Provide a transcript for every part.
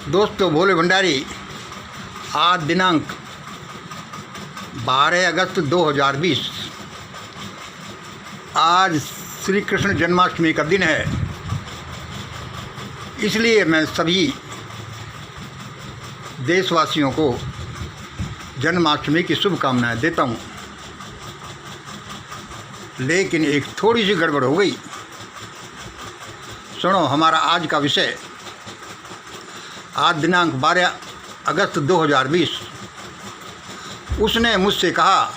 दोस्तों, भोले भंडारी आज दिनांक 12 अगस्त 2020 आज श्री कृष्ण जन्माष्टमी का दिन है। इसलिए मैं सभी देशवासियों को जन्माष्टमी की शुभकामनाएं देता हूं। लेकिन एक थोड़ी सी गड़बड़ हो गई। सुनो हमारा आज का विषय। आज दिनांक 12 अगस्त 2020 उसने मुझसे कहा,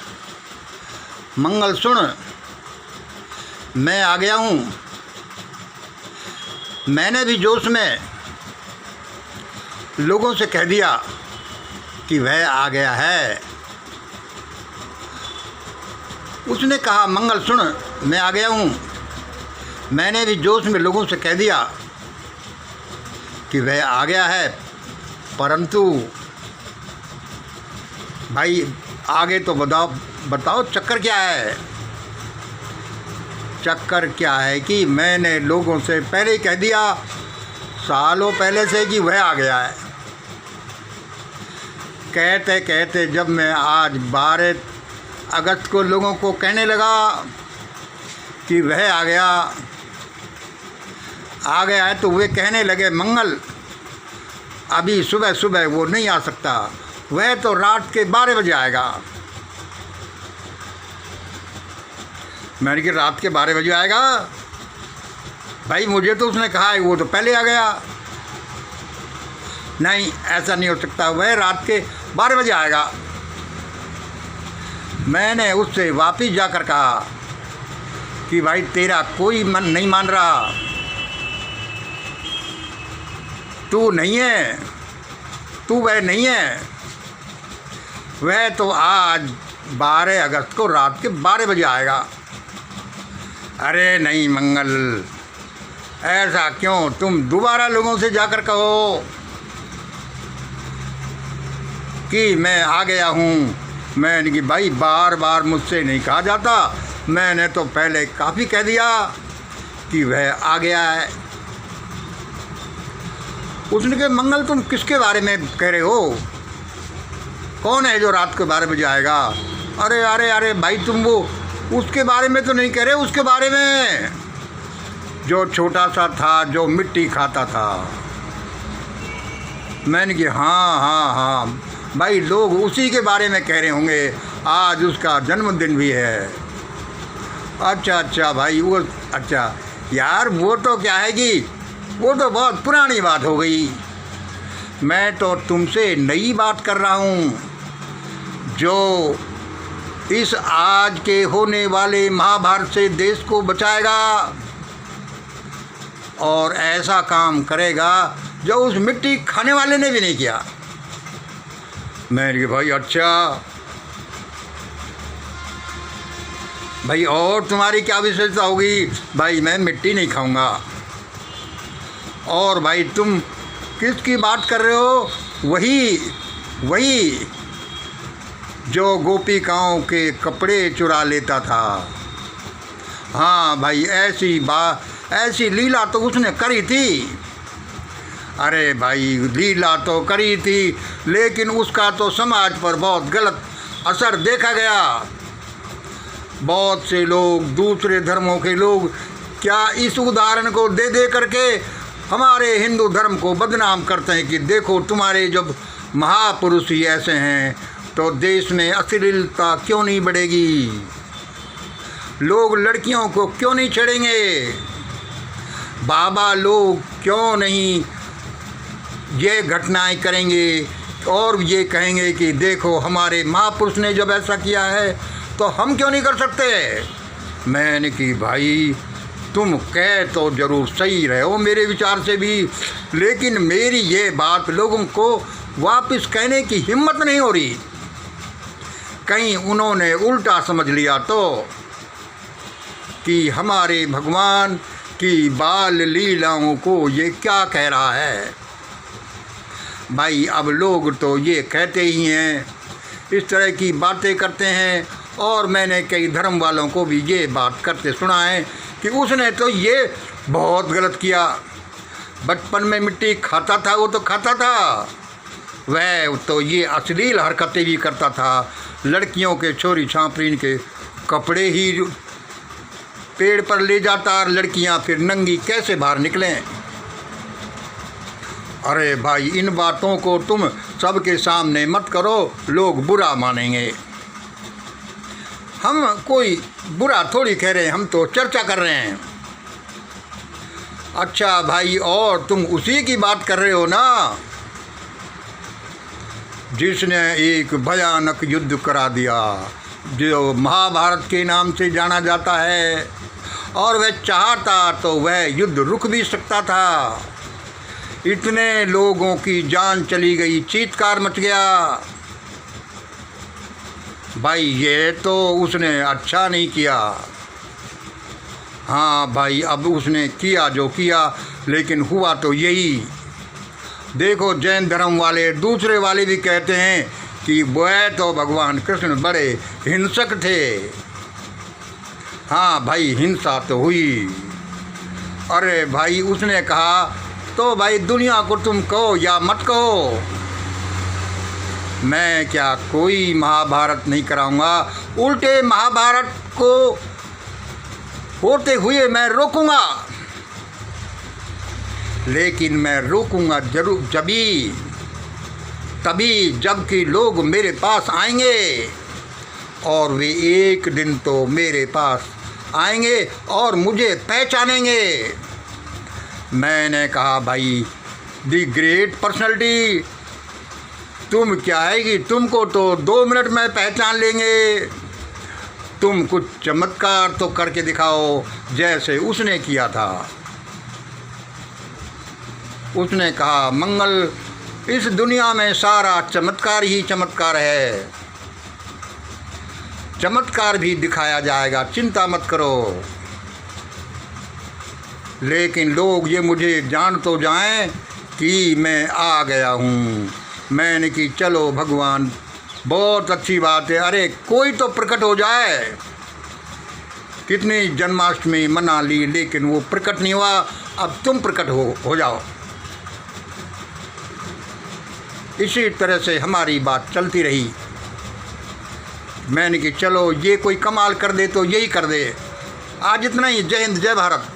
मंगल सुन, मैं आ गया हूँ। मैंने भी जोश में लोगों से कह दिया कि वह आ गया है। उसने कहा, मंगल सुन, मैं आ गया हूँ। मैंने भी जोश में लोगों से कह दिया कि वह आ गया है, परंतु भाई आगे तो बताओ चक्कर क्या है। चक्कर क्या है कि मैंने लोगों से पहले ही कह दिया, सालों पहले से, कि वह आ गया है। कहते कहते जब मैं आज 12 अगस्त को लोगों को कहने लगा कि वह आ गया है, तो वे कहने लगे, मंगल अभी सुबह सुबह वो नहीं आ सकता, वह तो रात के 12 बजे आएगा। मैंने कहा रात के 12 बजे आएगा? भाई मुझे तो उसने कहा है वो तो पहले आ गया। नहीं, ऐसा नहीं हो सकता, वह रात के 12 बजे आएगा। मैंने उससे वापिस जाकर कहा कि भाई तेरा कोई मन नहीं मान रहा, तू नहीं है, तू वह नहीं है। वह तो आज 12 अगस्त को रात के 12 बजे आएगा। अरे नहीं मंगल, ऐसा क्यों? तुम दोबारा लोगों से जाकर कहो कि मैं आ गया हूँ। मैंने कि भाई बार बार मुझसे नहीं कहा जाता, मैंने तो पहले काफ़ी कह दिया कि वह आ गया है। उसने कहा, मंगल तुम किसके बारे में कह रहे हो? कौन है जो रात के 12 बजे आएगा? अरे अरे अरे भाई, तुम वो उसके बारे में तो नहीं कह रहे, उसके बारे में जो छोटा सा था, जो मिट्टी खाता था। मैंने कहा हाँ भाई, लोग उसी के बारे में कह रहे होंगे, आज उसका जन्मदिन भी है। अच्छा भाई, वो अच्छा यार, वो तो क्या है कि वो तो बहुत पुरानी बात हो गई। मैं तो तुमसे नई बात कर रहा हूँ, जो इस आज के होने वाले महाभारत से देश को बचाएगा और ऐसा काम करेगा जो उस मिट्टी खाने वाले ने भी नहीं किया। मैंने कहा भाई अच्छा भाई, और तुम्हारी क्या विशेषता होगी? भाई मैं मिट्टी नहीं खाऊंगा। और भाई तुम किसकी बात कर रहे हो? वही जो गोपिकाओं के कपड़े चुरा लेता था। हाँ भाई, ऐसी लीला तो उसने करी थी। अरे भाई, लीला तो करी थी, लेकिन उसका तो समाज पर बहुत गलत असर देखा गया। बहुत से लोग, दूसरे धर्मों के लोग, क्या इस उदाहरण को दे करके हमारे हिंदू धर्म को बदनाम करते हैं कि देखो तुम्हारे जब महापुरुष ही ऐसे हैं तो देश में अश्लीलता क्यों नहीं बढ़ेगी, लोग लड़कियों को क्यों नहीं छेड़ेंगे, बाबा लोग क्यों नहीं ये घटनाएं करेंगे और ये कहेंगे कि देखो हमारे महापुरुष ने जब ऐसा किया है तो हम क्यों नहीं कर सकते। मैंने कि भाई तुम कह तो ज़रूर सही रहे हो मेरे विचार से भी, लेकिन मेरी ये बात लोगों को वापस कहने की हिम्मत नहीं हो रही। कहीं उन्होंने उल्टा समझ लिया तो कि हमारे भगवान की बाल लीलाओं को ये क्या कह रहा है। भाई अब लोग तो ये कहते ही हैं, इस तरह की बातें करते हैं, और मैंने कई धर्म वालों को भी ये बात करते सुना है कि उसने तो ये बहुत गलत किया। बचपन में मिट्टी खाता था वो तो खाता था, वह तो ये अश्लील हरकतें भी करता था। लड़कियों के छोरी छापरीन के कपड़े ही पेड़ पर ले जाता और लड़कियां फिर नंगी कैसे बाहर निकलें। अरे भाई, इन बातों को तुम सबके सामने मत करो, लोग बुरा मानेंगे। हम कोई बुरा थोड़ी कह रहे हैं, हम तो चर्चा कर रहे हैं। अच्छा भाई, और तुम उसी की बात कर रहे हो ना जिसने एक भयानक युद्ध करा दिया जो महाभारत के नाम से जाना जाता है, और वह चाहता तो वह युद्ध रुक भी सकता था। इतने लोगों की जान चली गई, चीत्कार मच गया। भाई ये तो उसने अच्छा नहीं किया। हाँ भाई, अब उसने किया जो किया, लेकिन हुआ तो यही। देखो, जैन धर्म वाले दूसरे वाले भी कहते हैं कि वह तो भगवान कृष्ण बड़े हिंसक थे। हाँ भाई, हिंसा तो हुई। अरे भाई, उसने कहा तो भाई दुनिया को तुम कहो या मत कहो, मैं क्या कोई महाभारत नहीं कराऊंगा, उल्टे महाभारत को होते हुए मैं रोकूंगा। लेकिन मैं रोकूंगा जरूर तभी जबकि लोग मेरे पास आएंगे, और वे एक दिन तो मेरे पास आएंगे और मुझे पहचानेंगे। मैंने कहा भाई, दी ग्रेट पर्सनैलिटी, तुम क्या है कि तुमको तो 2 मिनट में पहचान लेंगे। तुम कुछ चमत्कार तो करके दिखाओ जैसे उसने किया था। उसने कहा, मंगल, इस दुनिया में सारा चमत्कार ही चमत्कार है, चमत्कार भी दिखाया जाएगा, चिंता मत करो। लेकिन लोग ये मुझे जान तो जाएं कि मैं आ गया हूँ। मैंने कि चलो भगवान, बहुत अच्छी बात है, अरे कोई तो प्रकट हो जाए। कितनी जन्माष्टमी मना ली, लेकिन वो प्रकट नहीं हुआ। अब तुम प्रकट हो जाओ। इसी तरह से हमारी बात चलती रही। मैंने कि चलो ये कोई कमाल कर दे तो यही कर दे। आज इतना ही। जय हिंद, जय भारत।